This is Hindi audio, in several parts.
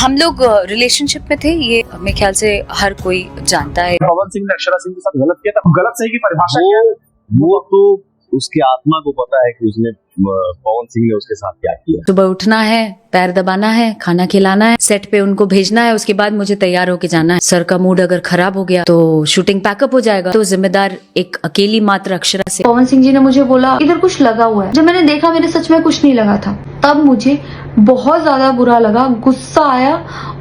हम लोग रिलेशनशिप में थे, ये मेरे ख्याल से हर कोई जानता है। पवन सिंह ने अक्षरा सिंह के साथ गलत किया था, गलत सही की परिभाषा क्या है? वो तो उसकी आत्मा को पता है कि उसने पवन सिंह ने उसके साथ क्या किया। सुबह उठना है, पैर दबाना है, खाना खिलाना है, सेट पे उनको भेजना है, उसके बाद मुझे तैयार होके जाना है। सर का मूड अगर खराब हो गया तो शूटिंग पैकअप हो जाएगा, तो जिम्मेदार एक अकेली मात्र अक्षरा से। पवन सिंह जी ने मुझे बोला इधर कुछ लगा हुआ है। जब मैंने देखा मेरे सच में कुछ नहीं लगा था, तब मुझे बहुत ज्यादा बुरा लगा, गुस्सा आया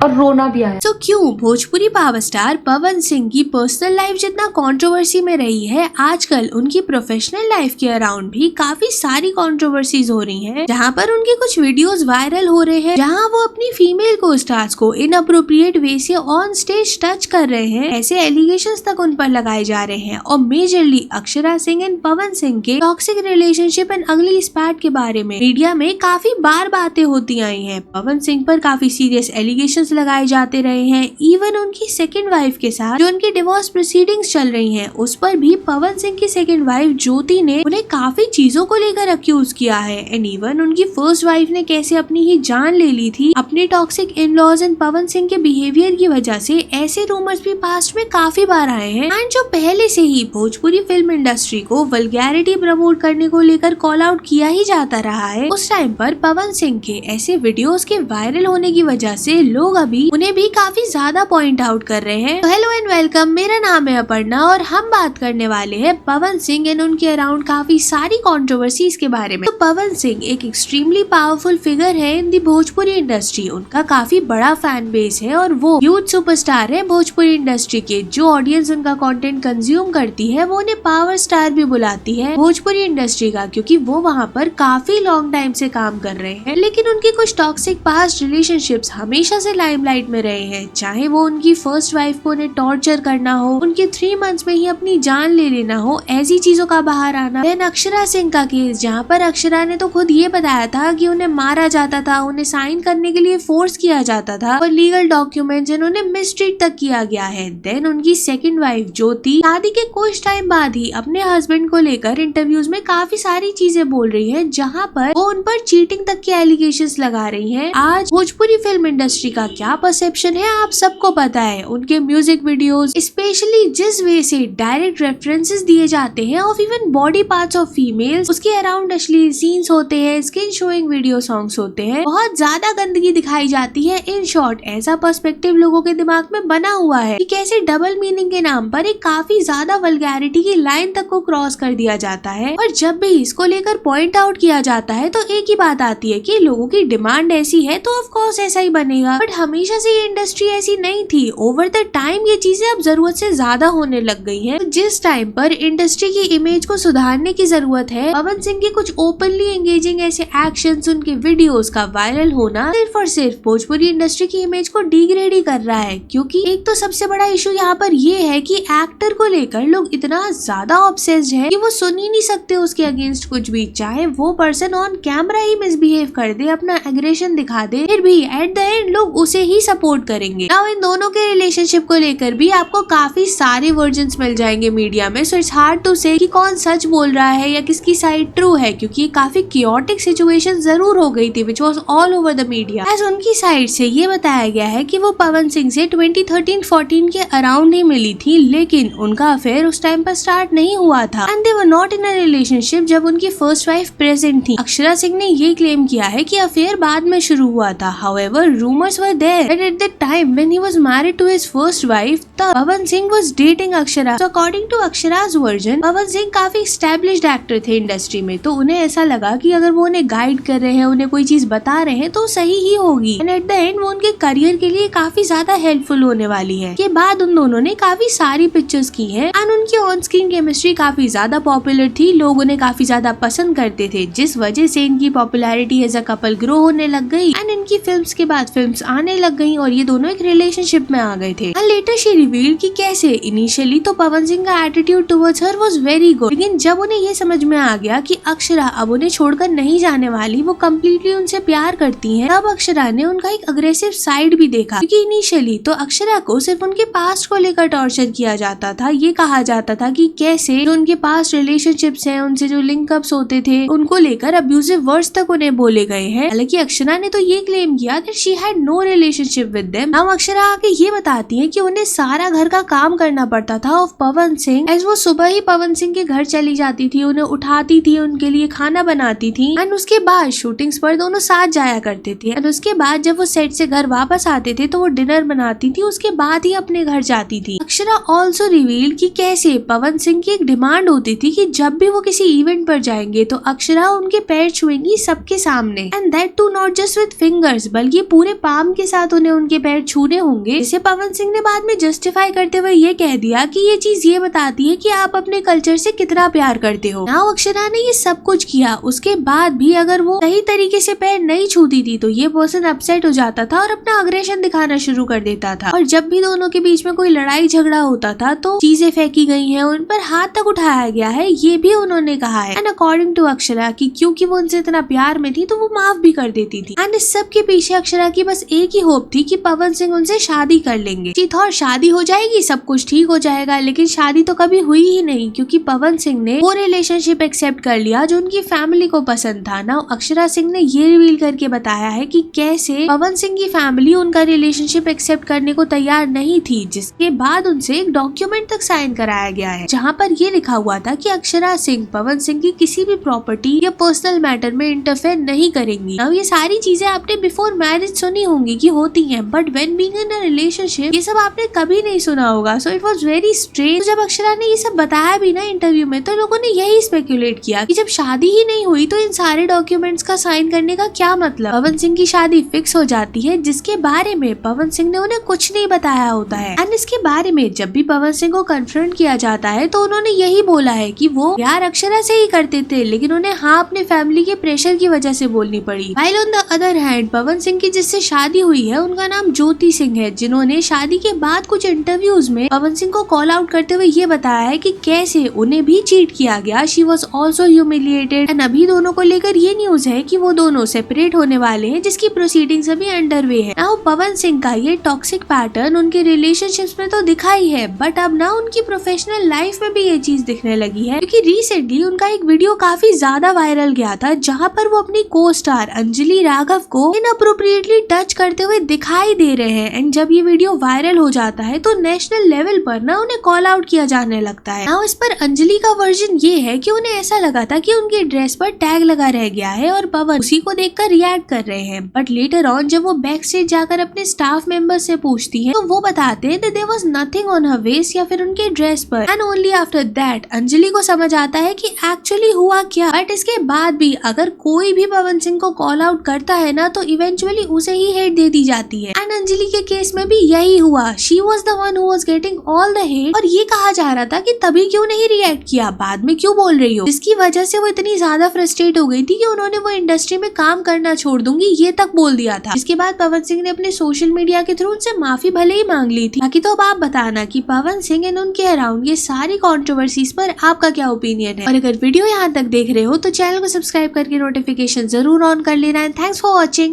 और रोना भी आया। तो क्यों भोजपुरी पावर स्टार पवन सिंह की पर्सनल लाइफ जितना कंट्रोवर्सी में रही है, आजकल उनकी प्रोफेशनल लाइफ के अराउंड भी काफी सारी कंट्रोवर्सीज हो रही हैं, जहां पर उनके कुछ वीडियोस वायरल हो रहे हैं, जहां वो अपनी फीमेल को स्टार्स को इनअप्रोप्रिएट वे से ऑन स्टेज टच कर रहे हैं। ऐसे एलिगेशंस तक उन पर लगाए जा रहे हैं और मेजरली अक्षरा सिंह एंड पवन सिंह के टॉक्सिक रिलेशनशिप एंड अगली स्पैट के बारे में मीडिया में काफी बार बातें होती आई हैं। पवन सिंह पर काफी सीरियस एलिगेशंस लगाए जाते रहे हैं। इवन उनकी सेकंड वाइफ के साथ जो उनकी डिवोर्स प्रोसीडिंग्स चल रही हैं, उस पर भी पवन सिंह की सेकंड वाइफ ज्योति ने उन्हें काफी चीजों को लेकर अक्यूज किया है। एंड इवन उनकी फर्स्ट वाइफ ने कैसे अपनी ही जान ले ली थी अपने toxic in laws and Pawan Singh के बिहेवियर की वजह से। ऐसे रूमर्स भी पास्ट में काफी बार आए हैं। एंड जो पहले से ही भोजपुरी फिल्म इंडस्ट्री को वल्गैरिटी प्रमोट करने को लेकर कॉल आउट किया ही जाता रहा है, उस टाइम पर पवन सिंह के ऐसे वीडियोस के वायरल होने की वजह से लोग अभी उन्हें भी काफी ज्यादा पॉइंट आउट कर रहे हैं। तो हेलो एंड वेलकम, मेरा नाम है अपर्णा और हम बात करने वाले हैं पवन सिंह एंड उनके अराउंड काफी सारी कंट्रोवर्सीज के बारे में। तो पवन सिंह एक एक्सट्रीमली पावरफुल फिगर है इन दी भोजपुरी इंडस्ट्री। उनका काफी बड़ा फैन बेस है और वो यूथ सुपरस्टार है भोजपुरी इंडस्ट्री के। जो ऑडियंस उनका कंटेंट कंज्यूम करती है वो उन्हें पावर स्टार भी बुलाती है भोजपुरी इंडस्ट्री का, क्योंकि वो वहाँ पर काफी लॉन्ग टाइम से काम कर रहे हैं। लेकिन उनकी कुछ टॉक्सिक पास्ट रिलेशनशिप्स हमेशा से लाइमलाइट में रहे हैं, चाहे वो उनकी फर्स्ट वाइफ को उन्हें टॉर्चर करना हो, उनके 3 मंथ्स में ही अपनी जान ले लेना हो, ऐसी चीजों का बाहर आना। देन अक्षरा सिंह का केस, जहाँ पर अक्षरा ने तो खुद ये बताया था कि उन्हें मारा जाता था, उन्हें साइन करने के लिए फोर्स किया जाता था और लीगल डॉक्यूमेंट्स उन्हें मिसट्रीट तक किया गया है। देन उनकी सेकंड वाइफ ज्योति शादी के कुछ टाइम बाद ही अपने हस्बैंड को लेकर इंटरव्यूज में काफी सारी चीजें बोल रही है, जहाँ पर वो उन पर चीटिंग तक के एलिगेशंस लगा रही है। आज भोजपुरी फिल्म इंडस्ट्री का क्या परसेप्शन है आप सबको पता है। उनके म्यूजिक वीडियोस स्पेशली जिस वे से डायरेक्ट रेफरेंसेस दिए जाते हैं of even body parts of females, उसके अराउंड अश्लील सीन्स होते हैं, स्किन शोइंग वीडियो सॉन्ग्स होते हैं, बहुत ज्यादा गंदगी दिखाई जाती है। इन शॉर्ट ऐसा पर्सपेक्टिव लोगों के दिमाग में बना हुआ है कि कैसे डबल मीनिंग के नाम पर एक काफी ज्यादा वल्गैरिटी की लाइन तक को क्रॉस कर दिया जाता है। और जब भी इसको लेकर पॉइंट आउट किया जाता है तो एक ही बात आती है कि लोगों की डिमांड ऐसी है तो ऑफ कोर्स ऐसा ही बनेगा। बट हमेशा से ये इंडस्ट्री ऐसी नहीं थी। ओवर द टाइम ये चीजें अब जरूरत से ज्यादा होने लग गई हैं। तो जिस टाइम पर इंडस्ट्री की इमेज को सुधारने की जरूरत है, पवन सिंह के कुछ ओपनली एंगेजिंग ऐसे एक्शंस, उनके वीडियोस का वायरल होना सिर्फ और सिर्फ भोजपुरी इंडस्ट्री की इमेज को डिग्रेड ही कर रहा है। क्योंकि एक तो सबसे बड़ा इशू यहाँ पर ये है कि एक्टर को लेकर लोग इतना ज्यादा ऑब्सेस्ड है कि वो सुन ही नहीं सकते उसके अगेंस्ट कुछ भी, चाहे वो person on camera he misbehave कर दे, अपना एग्रेशन दिखा दे, फिर भी एट द एंड लोग उसे ही सपोर्ट करेंगे। नाउ इन दोनों के रिलेशनशिप को लेकर भी आपको काफी सारे वर्जन्स मिल जाएंगे मीडिया में, सो इट्स हार्ड टू से कि कौन सच बोल रहा है या किसकी साइड ट्रू है, क्योंकि काफी क्योटिक सिचुएशन जरूर हो गई थी which was all over the media. As उनकी साइड से ये बताया गया है कि वो पवन सिंह से 2013-14 के अराउंड ही मिली थी, लेकिन उनका अफेयर उस टाइम पर स्टार्ट नहीं हुआ था and they were not in a relationship जब उनकी फर्स्ट वाइफ प्रेजेंट थी। अक्षरा सिंह ने ये क्लेम किया है कि अफेयर बाद में शुरू हुआ था। However, rumors were there that at the time when he was married to his first wife, Pawan Singh was dating Akshara. So according to Akshara's version, Pawan Singh काफी established actor थे इंडस्ट्री में, तो उन्हें ऐसा लगा कि अगर वो उन्हें गाइड कर रहे हैं, उन्हें कोई चीज बता रहे हैं तो सही ही होगी एंड एट द एंड वो उनके करियर के लिए काफी ज्यादा हेल्पफुल होने वाली है। के बाद उन दोनों ने काफी सारी पिक्चर्स की हैं एंड उनकी ऑन स्क्रीन केमिस्ट्री काफी ज्यादा पॉपुलर थी, लोग उन्हें काफी ज्यादा पसंद करते थे, जिस वजह से इनकी popularity as a couple grow होने लग गई एंड इनकी फिल्म्स के बाद फिल्म्स आने लग गई और ये दोनों एक रिलेशनशिप में आ गए थे। लेटर शी रिवील कि कैसे इनिशियली तो पवन सिंह का attitude towards her was very good, लेकिन जब उन्हें ये समझ में आ गया कि अक्षरा अब उन्हें छोड़कर नहीं जाने वाली, वो कम्प्लीटली उनसे प्यार करती हैं, तब अक्षरा ने उनका एक अग्रेसिव साइड भी देखा। क्योंकि इनिशियली तो अक्षरा को सिर्फ उनके पास्ट को लेकर टॉर्चर किया जाता था, ये कहा जाता था कि कैसे जो उनके पास्ट रिलेशनशिप्स हैं, उनसे जो लिंकअप्स होते थे, उनको लेकर अब्यूजिव वर्ड्स तक उन्हें बोले गए हैं। हालांकि अक्षरा ने तो ये क्लेम किया that she had no relationship with them. Now Akshara आके ये बताती है कि उन्हें सारा घर का काम करना पड़ता था ऑफ पवन सिंह, एज वो सुबह ही पवन सिंह के घर चली जाती थी, उन्हें उठाती थी, उनके लिए खाना बनाती थी एंड उसके बाद शूटिंग्स पर दोनों साथ जाया करते थे एंड उसके बाद जब वो सेट से घर वापस आते थे तो वो डिनर बनाती थी, उसके बाद ही अपने घर जाती थी। अक्षरा ऑल्सो रिवील कि कैसे पवन सिंह की एक डिमांड होती थी कि जब भी वो किसी इवेंट पर जाएंगे तो अक्षरा उनके पैर छुएंगी सबके सामने and that too not just with fingers, बल्कि पूरे पाम के साथ उन्हें उनके पैर छूने होंगे। जिसे पवन सिंह ने बाद में जस्टिफाई करते हुए ये कह दिया कि ये चीज ये बताती है कि आप अपने कल्चर से कितना प्यार करते हो। नाउ अक्षरा ने ये सब कुछ किया, उसके बाद भी अगर वो सही तरीके से पैर नहीं छूती थी तो ये पर्सन अपसेट हो जाता था और अपना अग्रेशन दिखाना शुरू कर देता था। और जब भी दोनों के बीच में कोई लड़ाई झगड़ा होता था तो चीजें फेंकी गई हैं, उन पर हाथ तक उठाया गया है, ये भी उन्होंने कहा है। एंड अकॉर्डिंग टू अक्षरा कि क्योंकि वो उनसे इतना प्यार में थी तो वो माफ भी कर देती थी। एंड इस सब के पीछे अक्षरा की बस एक ही होप थी कि पवन सिंह उनसे शादी कर लेंगे। जी थॉट शादी हो जाएगी, सब कुछ ठीक हो जाएगा, लेकिन शादी तो कभी हुई ही नहीं क्योंकि पवन सिंह ने वो रिलेशनशिप एक्सेप्ट कर लिया जो उनकी फैमिली को पसंद था। ना अक्षरा सिंह ने ये रिवील करके बताया है कि कैसे पवन सिंह की फैमिली उनका रिलेशनशिप एक्सेप्ट करने को तैयार नहीं थी, जिसके बाद उनसे एक डॉक्यूमेंट तक साइन कराया गया है जहाँ पर ये लिखा हुआ था कि अक्षरा सिंह पवन सिंह की किसी भी प्रॉपर्टी या पर्सनल मैटर में इंटरफेयर नहीं करेंगी। अब ये सारी चीजें आपने बिफोर मैरिज सुनी होंगी कि होती हैं, but when being in a relationship ये सब आपने कभी नहीं सुना होगा। So it was very strange. जब अक्षरा ने ये सब बताया भी ना इंटरव्यू में तो लोगों ने यही स्पेकुलेट किया कि जब शादी ही नहीं हुई तो इन सारे डॉक्यूमेंट्स का साइन करने का क्या मतलब। पवन सिंह की शादी फिक्स हो जाती है जिसके बारे में पवन सिंह ने उन्हें कुछ नहीं बताया होता है। एंड इसके बारे में जब भी पवन सिंह को कन्फ्रंट किया जाता है तो उन्होंने यही बोला है कि वो प्यार अक्षरा से ही करते थे, लेकिन उन्हें हाँ अपने फैमिली के प्रेशर की वजह से बोलनी पड़ी। While on the other hand Pawan Singh की जिससे शादी हुई है उनका नाम ज्योति सिंह है, जिन्होंने शादी के बाद कुछ इंटरव्यूज में पवन सिंह को कॉल आउट करते हुए ये बताया है कि कैसे उन्हें भी चीट किया गया। She was also humiliated and अभी दोनों को लेकर ये न्यूज है कि वो दोनों सेपरेट होने वाले हैं, जिसकी प्रोसीडिंग्स अभी अंडरवे है। नाउ पवन सिंह का ये टॉक्सिक पैटर्न उनके रिलेशनशिप्स में तो दिखा ही है, बट अब ना उनकी प्रोफेशनल लाइफ में भी ये चीज दिखने लगी है क्योंकि रिसेंटली उनका एक वीडियो काफी ज्यादा वायरल गया था जहाँ पर वो अपनी को स्टार अंजलि राघव को इनअप्रोप्रिएटली टच करते हुए दिखाई दे रहे हैं। एंड जब ये वीडियो वायरल हो जाता है तो नेशनल लेवल पर ना उन्हें कॉल आउट किया जाने लगता है। नाउ इस पर अंजलि का वर्जन ये है कि उन्हें ऐसा लगा था कि उनके ड्रेस पर टैग लगा रह गया है और पवन उसी को देखकर रिएक्ट कर रहे हैं, बट लेटर ऑन जब वो बैक स्टेज जाकर अपने स्टाफ मेंबर से पूछती है तो वो बताते हैं that there was nothing on her waist या फिर उनके ड्रेस पर। And only after that Anjali को समझ आता है कि एक्चुअली हुआ क्या। बट इसके बाद भी अगर कोई भी पवन सिंह को कॉल आउट करता है ना तो इवेंचुअली उसे ही हेट दे दी जाती है। एंड अंजलि के केस में भी यही हुआ, she was the one who was getting all the hate. और ये कहा जा रहा था कि तभी क्यों नहीं रिएक्ट किया, बाद में क्यों बोल रही हो, जिसकी वजह से वो इतनी ज्यादा फ्रस्ट्रेट हो गई थी कि उन्होंने वो इंडस्ट्री में काम करना छोड़ दूंगी ये तक बोल दिया था। इसके बाद पवन सिंह ने अपने सोशल मीडिया के थ्रू उनसे माफी भले ही मांग ली थी। बाकी तो अब आप बताना कि पवन सिंह एंड उनके अराउंड ये सारी कंट्रोवर्सीज पर आपका क्या ओपिनियन है। और अगर वीडियो यहाँ तक देख रहे हो तो चैनल को सब्सक्राइब करके नोटिफिकेशन जरूर ऑन कर लेना। And thanks for watching.